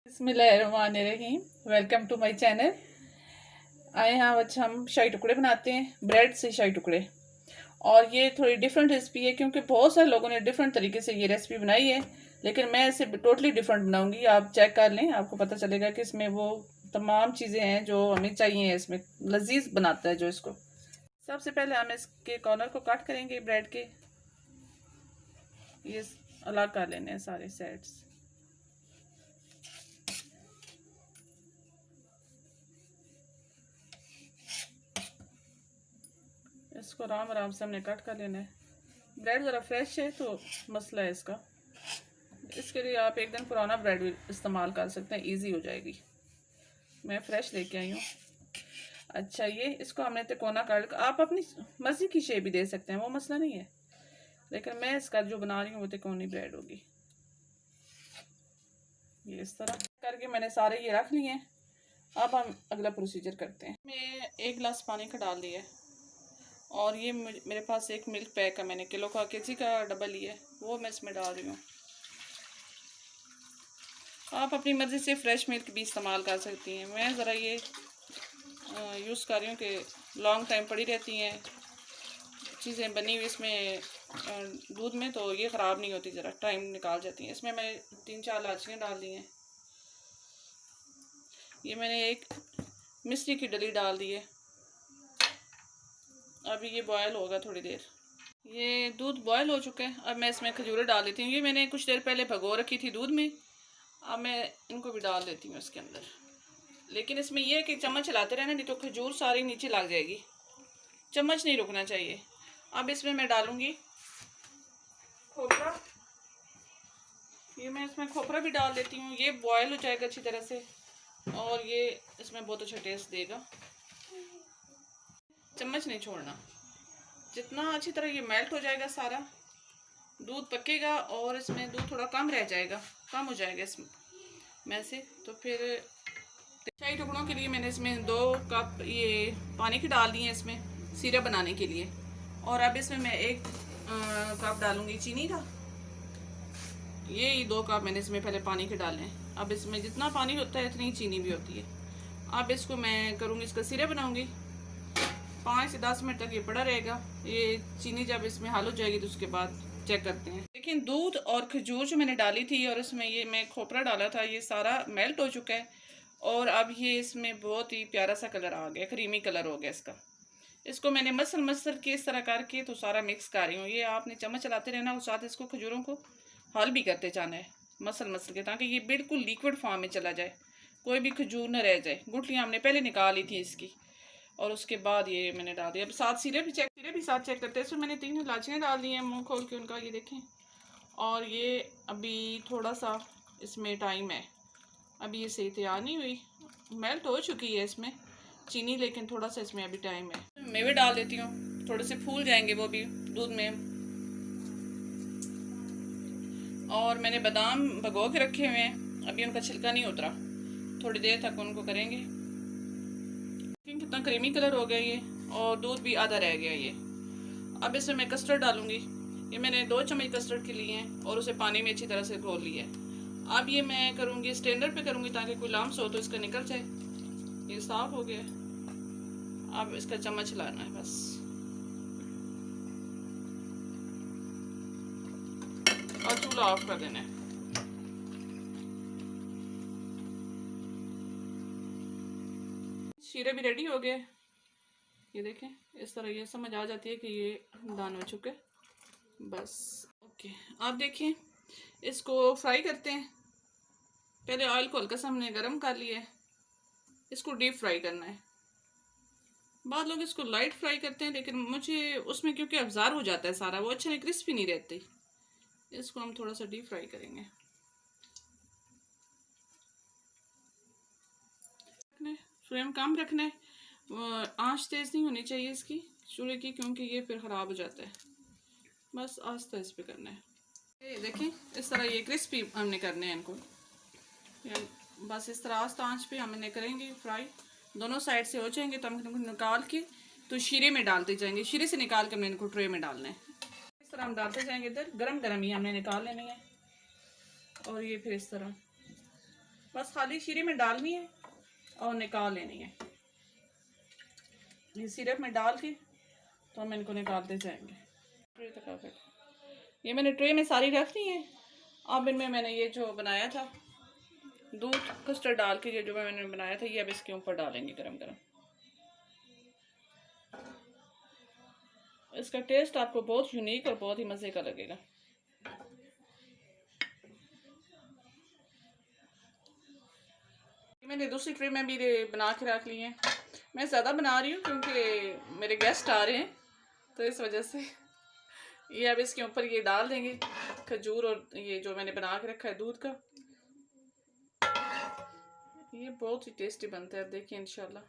बिस्मिल्लाहिर्रहमानिर्रहीम। Welcome to my channel. आए हैं आज हम शाही टुकड़े बनाते हैं, ब्रेड से शाही टुकड़े। और ये थोड़ी डिफरेंट रेसिपी है क्योंकि बहुत सारे लोगों ने डिफरेंट तरीके से ये रेसिपी बनाई है, लेकिन मैं इसे टोटली डिफरेंट बनाऊंगी। आप चेक कर लें, आपको पता चलेगा कि इसमें वो तमाम चीज़ें हैं जो हमें चाहिए। इसमें लजीज बनाता है जो इसको। सबसे पहले हम इसके कॉर्नर को कट करेंगे ब्रेड के। ये अलग कर लेने हैं सारे साइड्स। इसको आराम आराम से हमने कट कर लेना है। ब्रेड ज़रा फ्रेश है तो मसला है इसका। इसके लिए आप एक दिन पुराना ब्रेड भी इस्तेमाल कर सकते हैं, इजी हो जाएगी। मैं फ्रेश लेके आई हूँ। अच्छा, ये इसको हमने तिकोना काट, आप अपनी मर्जी की शेप भी दे सकते हैं, वो मसला नहीं है, लेकिन मैं इसका जो बना रही हूँ वो तिकोनी ब्रेड होगी। ये इस तरह करके मैंने सारे ये रख लिए हैं। अब हम अगला प्रोसीजर करते हैं। मैं 1 गिलास पानी का डाल दिया है, और ये मेरे पास एक मिल्क पैक है, मैंने किलो का केजी का डब्बा लिया है, वो मैं इसमें डाल रही हूँ। आप अपनी मर्ज़ी से फ़्रेश मिल्क भी इस्तेमाल कर सकती हैं। मैं ज़रा ये यूज़ कर रही हूँ कि लॉन्ग टाइम पड़ी रहती हैं चीज़ें बनी हुई इसमें दूध में, तो ये ख़राब नहीं होती, ज़रा टाइम निकाल जाती हैं। इसमें मैं 3-4 इलायचियाँ डाल दी हैं। ये मैंने एक मिश्री की डली डाल दी है। अभी ये बॉयल होगा थोड़ी देर। ये दूध बॉयल हो चुका है। अब मैं इसमें खजूरें डाल देती हूँ। ये मैंने कुछ देर पहले भगो रखी थी दूध में। अब मैं इनको भी डाल देती हूँ इसके अंदर, लेकिन इसमें यह है कि चम्मच चलाते रहना, नहीं तो खजूर सारी नीचे लग जाएगी। चम्मच नहीं रुकना चाहिए। अब इसमें मैं डालूंगी खोपरा। ये मैं इसमें खोपरा भी डाल देती हूँ। ये बॉयल हो जाएगा अच्छी तरह से, और ये इसमें बहुत अच्छा टेस्ट देगा। चम्मच नहीं छोड़ना। जितना अच्छी तरह ये मेल्ट हो जाएगा सारा, दूध पकेगा और इसमें दूध थोड़ा कम रह जाएगा, कम हो जाएगा इसमें से, तो फिर शाही टुकड़ों के लिए मैंने इसमें 2 कप ये पानी की डाल दी है इसमें सिरप बनाने के लिए। और अब इसमें मैं 1 कप डालूंगी चीनी का। ये 2 कप मैंने इसमें पहले पानी के डाले हैं। अब इसमें जितना पानी होता है इतनी चीनी भी होती है। अब इसको मैं करूँगी, इसका सिरप बनाऊँगी। 5 से 10 मिनट तक ये पड़ा रहेगा। ये चीनी जब इसमें हल हो जाएगी तो उसके बाद चेक करते हैं। लेकिन दूध और खजूर जो मैंने डाली थी और इसमें ये मैं खोपरा डाला था, ये सारा मेल्ट हो चुका है। और अब ये इसमें बहुत ही प्यारा सा कलर आ गया, क्रीमी कलर हो गया इसका। इसको मैंने मसल के इस तरह करके तो सारा मिक्स कर रही हूँ। ये आपने चम्मच चलाते रहना और साथ इसको खजूरों को हल भी करते जाना है मसल के, ताकि ये बिल्कुल लिक्विड फॉर्म में चला जाए, कोई भी खजूर न रह जाए। गुठलियाँ हमने पहले निकाल ली थी इसकी, और उसके बाद ये मैंने डाल दिया। अब साथ सिरे भी साथ चेक करते हैं। इसमें मैंने 3 इलायचियाँ डाल दी हैं मुँह खोल के उनका, ये देखें। और ये अभी थोड़ा सा इसमें टाइम है, अभी ये सही तैयार नहीं हुई, मेल्ट हो चुकी है इसमें चीनी, लेकिन थोड़ा सा इसमें अभी टाइम है। मेवे डाल देती हूँ, थोड़े से फूल जाएंगे वो भी दूध में। और मैंने बादाम भगो के रखे हुए हैं, अभी उनका छिलका नहीं उतरा, थोड़ी देर तक उनको करेंगे। कितना क्रीमी कलर हो गया ये, और दूध भी आधा रह गया ये। अब इसमें मैं कस्टर्ड डालूंगी। ये मैंने 2 चम्मच कस्टर्ड के लिए हैं और उसे पानी में अच्छी तरह से घोल लिया है। अब ये मैं करूँगी स्टैंडर पे करूँगी, ताकि कोई लम्स हो तो इसका निकल जाए। ये साफ हो गया। अब इसका चम्मच लाना है बस, और चूल्हा ऑफ कर देना है। शीरे भी रेडी हो गए, ये देखें। इस तरह ये समझ आ जाती है कि ये दान हो चुके बस। ओके, आप देखिए, इसको फ्राई करते हैं। पहले ऑयल को हल्का सा हमने गर्म कर लिया है, इसको डीप फ्राई करना है। बाद लोग इसको लाइट फ्राई करते हैं, लेकिन मुझे उसमें क्योंकि अब्ज़ॉर्ब हो जाता है सारा, वो अच्छे नहीं, क्रिस्पी नहीं रहती। इसको हम थोड़ा सा डीप फ्राई करेंगे। फ्लेम कम रखना है, आंच तेज़ नहीं होनी चाहिए इसकी चूल्हे की, क्योंकि ये फिर ख़राब हो जाता है। बस आस्ता इस पे करना है। ये देखें, इस तरह ये क्रिस्पी हमने करने हैं इनको। बस इस तरह आस्ता आंच पे हमने करेंगे फ्राई। दोनों साइड से हो जाएंगे तो हम इनको निकाल के तो शीरे में डालते जाएंगे। शीरे से निकाल के हमने इनको ट्रे में डालना है। इस तरह हम डालते जाएंगे। इधर गरम गरम ही हमने निकाल लेनी है, और ये फिर इस तरह बस खाली शीरे में डालनी है और निकाल लेनी है। ये सिरप में डाल के तो हम इनको निकालते जाएंगे। ट्रे तक आ, ये मैंने ट्रे में सारी रख दी है। अब इनमें मैंने ये जो बनाया था दूध कस्टर्ड डाल के, ये जो मैंने बनाया था ये अब इसके ऊपर डालेंगे गरम गरम। इसका टेस्ट आपको बहुत यूनिक और बहुत ही मज़े का लगेगा। मैंने दूसरी ट्रे में भी बना के रख ली है। मैं ज़्यादा बना रही हूँ क्योंकि मेरे गेस्ट आ रहे हैं, तो इस वजह से ये अब इसके ऊपर ये डाल देंगे खजूर और ये जो मैंने बना के रखा है दूध का। ये बहुत ही टेस्टी बनता है, अब देखिए इंशाल्लाह।